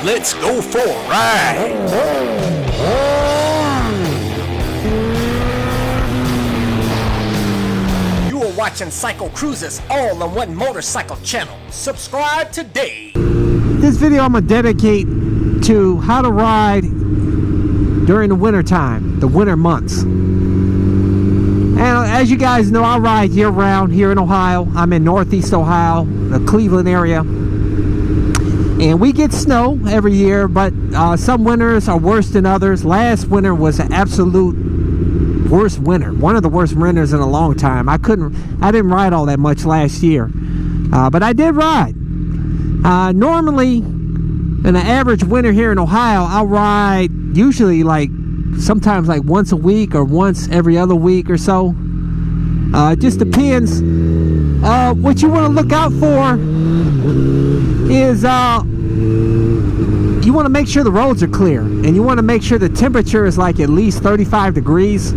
Let's go for a ride. You are watching CycleCruza's all-in-one motorcycle channel. Subscribe today. This video I'm going to dedicate to how to ride during the winter time, the winter months. And as you guys know, I ride year-round here in Ohio. I'm in Northeast Ohio, the Cleveland area. And we get snow every year, but some winters are worse than others. Last winter was an absolute worst winter. One of the worst winters in a long time. I didn't ride all that much last year. But I did ride. Normally, in an average winter here in Ohio, I'll ride usually sometimes once a week or once every other week or so. It just depends. What you want to look out for is you want to make sure the roads are clear, and you want to make sure the temperature is at least 35 degrees.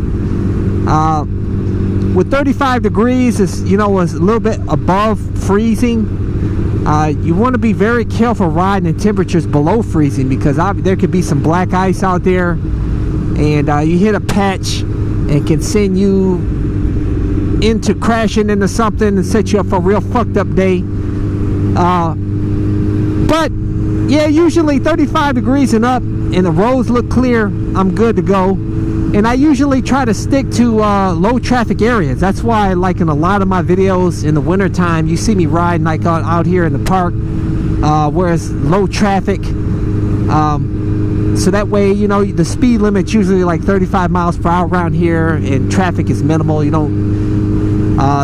With 35 degrees is a little bit above freezing. You want to be very careful riding in temperatures below freezing, because there could be some black ice out there, and you hit a patch and can send you into crashing into something and set you up for a real fucked up day. But yeah, usually 35 degrees and up and the roads look clear, I'm good to go. And I usually try to stick to low traffic areas. That's why in a lot of my videos in the winter time, you see me riding out here in the park where it's low traffic. So that way, the speed limit's usually 35 miles per hour around here, and traffic is minimal.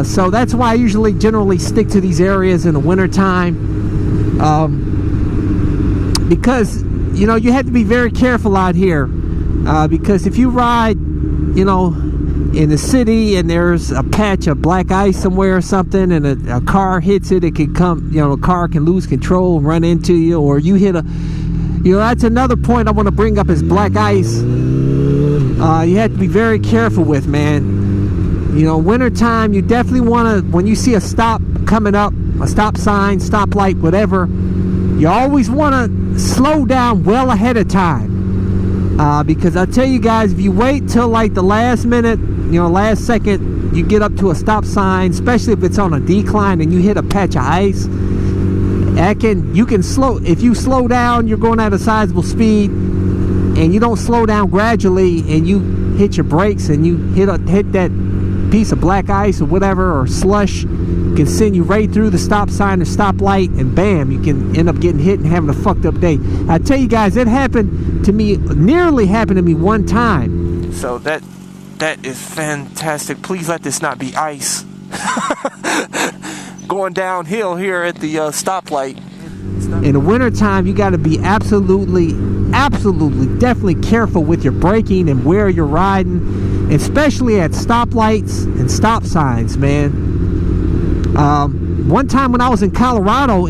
So that's why I usually generally stick to these areas in the winter time. Because you have to be very careful out here, because if you ride in the city and there's a patch of black ice somewhere or something, and a car hits it, it can come, a car can lose control and run into you, or you hit that's another point I want to bring up, is black ice. You have to be very careful with, man. Winter time, you definitely want to, when you see a stop coming up, a stop sign, stoplight, whatever, you always want to slow down well ahead of time. Because I'll tell you guys, if you wait till the last minute, last second, you get up to a stop sign, especially if it's on a decline and you hit a patch of ice, you can slow. If you slow down, you're going at a sizable speed, and you don't slow down gradually, and you hit your brakes and you hit that piece of black ice or whatever, or slush, can send you right through the stop sign or stoplight, and bam, you can end up getting hit and having a fucked up day. I tell you guys, it happened to me, nearly happened to me one time. So that is fantastic. Please let this not be ice. Going downhill here at the stoplight. In the winter time, you got to be absolutely, definitely careful with your braking and where you're riding, especially at stoplights and stop signs, man. One time when I was in Colorado,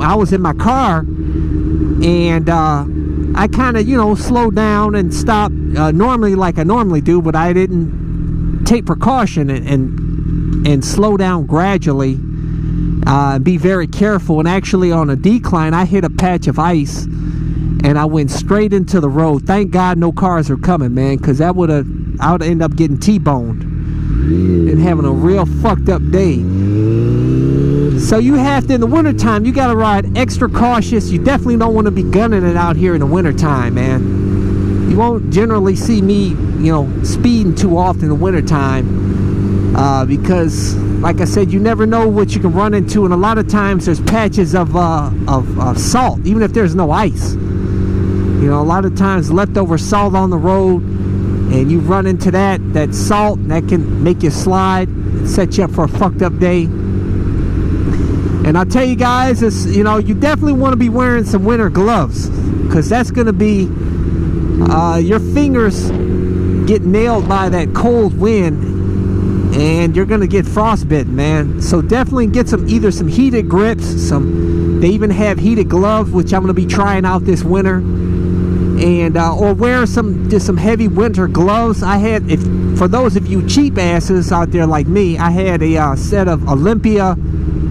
I was in my car, and I kind of, slowed down and stopped normally like I normally do, but I didn't take precaution and slow down gradually. Be very careful, and actually on a decline I hit a patch of ice and I went straight into the road. Thank God no cars are coming, man, because I would end up getting T-boned and having a real fucked up day. So you have to, in the wintertime, you got to ride extra cautious. You definitely don't want to be gunning it out here in the wintertime, man. You won't generally see me, speeding too often in the wintertime. Because, like I said, you never know what you can run into, and a lot of times there's patches of salt, even if there's no ice. A lot of times leftover salt on the road, and you run into that salt, and that can make you slide and set you up for a fucked up day. And I'll tell you guys, you definitely want to be wearing some winter gloves, because that's going to be your fingers get nailed by that cold wind, and you're gonna get frostbitten, man. So definitely get either some heated grips, they even have heated gloves, which I'm gonna be trying out this winter, and or wear just some heavy winter gloves. For those of you cheap asses out there like me, I had a set of Olympia,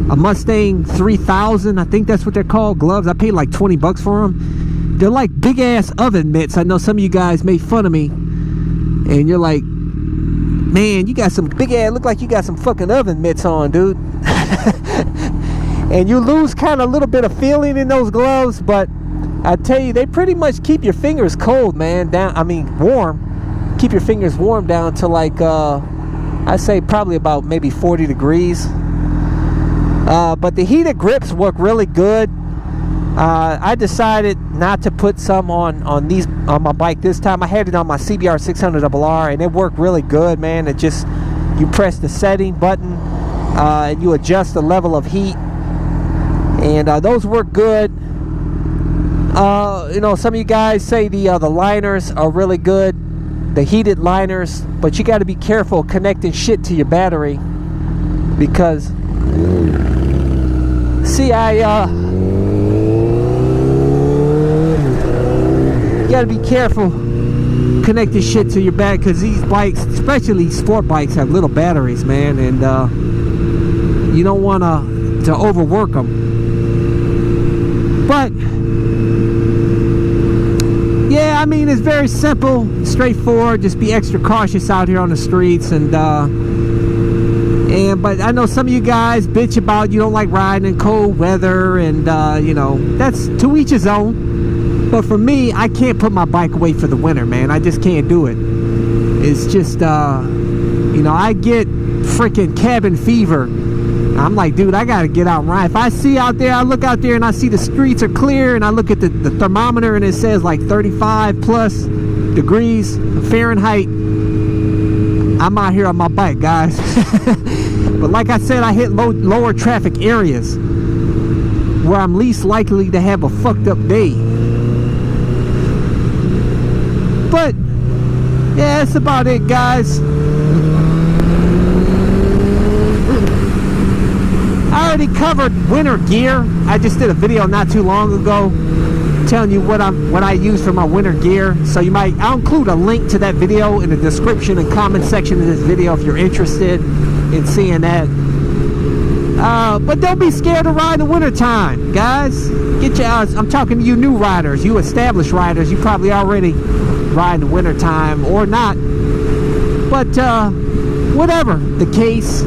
a Mustang 3000, I think that's what they're called, gloves. I paid like 20 bucks for them. they're like big ass oven mitts. I know some of you guys made fun of me, and you're like, man, you got some big ass, look like you got some fucking oven mitts on, dude. And you lose kind of a little bit of feeling in those gloves, but I tell you, they pretty much keep your fingers cold, man, warm. Keep your fingers warm down to like I say probably about maybe 40 degrees. But the heated grips work really good. I decided not to put some on my bike this time. I had it on my CBR 600RR, and it worked really good, man. It just, you press the setting button and you adjust the level of heat, and those work good. You know, some of you guys say the liners are really good, the heated liners, but you got to be careful connecting shit to your battery, because see, you gotta be careful connecting shit to your back, because these bikes, especially sport bikes, have little batteries, man, and you don't want to overwork them. But yeah, I mean, it's very simple, straightforward. Just be extra cautious out here on the streets, and but I know some of you guys bitch about you don't like riding in cold weather, and you know, that's to each his own. But for me, I can't put my bike away for the winter, man. I just can't do it. It's just you know, I get freaking cabin fever. I'm like, dude, I gotta get out and ride. If I see out there, I look out there and I see the streets are clear, and I look at the thermometer and it says like 35 plus degrees Fahrenheit, I'm out here on my bike, guys. But like I said, I hit lower traffic areas where I'm least likely to have a fucked up day. But yeah, that's about it, guys. I already covered winter gear. I just did a video not too long ago telling you what I use for my winter gear. So I'll include a link to that video in the description and comment section of this video if you're interested in seeing that. But don't be scared to ride in the winter time, guys. Get your I'm talking to you new riders, you established riders. You probably already ride in the winter time or not. But whatever the case,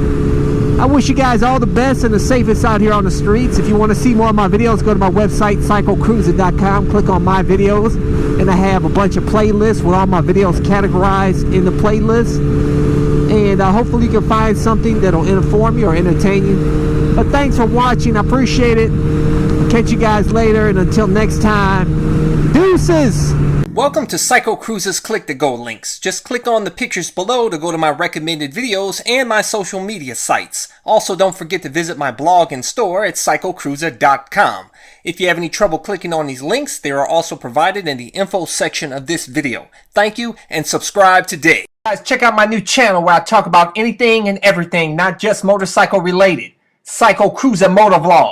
I wish you guys all the best and the safest out here on the streets. If you want to see more of my videos, go to my website, CycleCruza.com. Click on my videos, and I have a bunch of playlists with all my videos categorized in the playlist. And hopefully you can find something that'll inform you or entertain you. But thanks for watching. I appreciate it. I'll catch you guys later, and until next time, deuces! Welcome to CycleCruza's Click to Go links. Just click on the pictures below to go to my recommended videos and my social media sites. Also, don't forget to visit my blog and store at CycleCruza.com. If you have any trouble clicking on these links, they are also provided in the info section of this video. Thank you, and subscribe today. Guys, check out my new channel where I talk about anything and everything, not just motorcycle related. CycleCruza MotoVlog.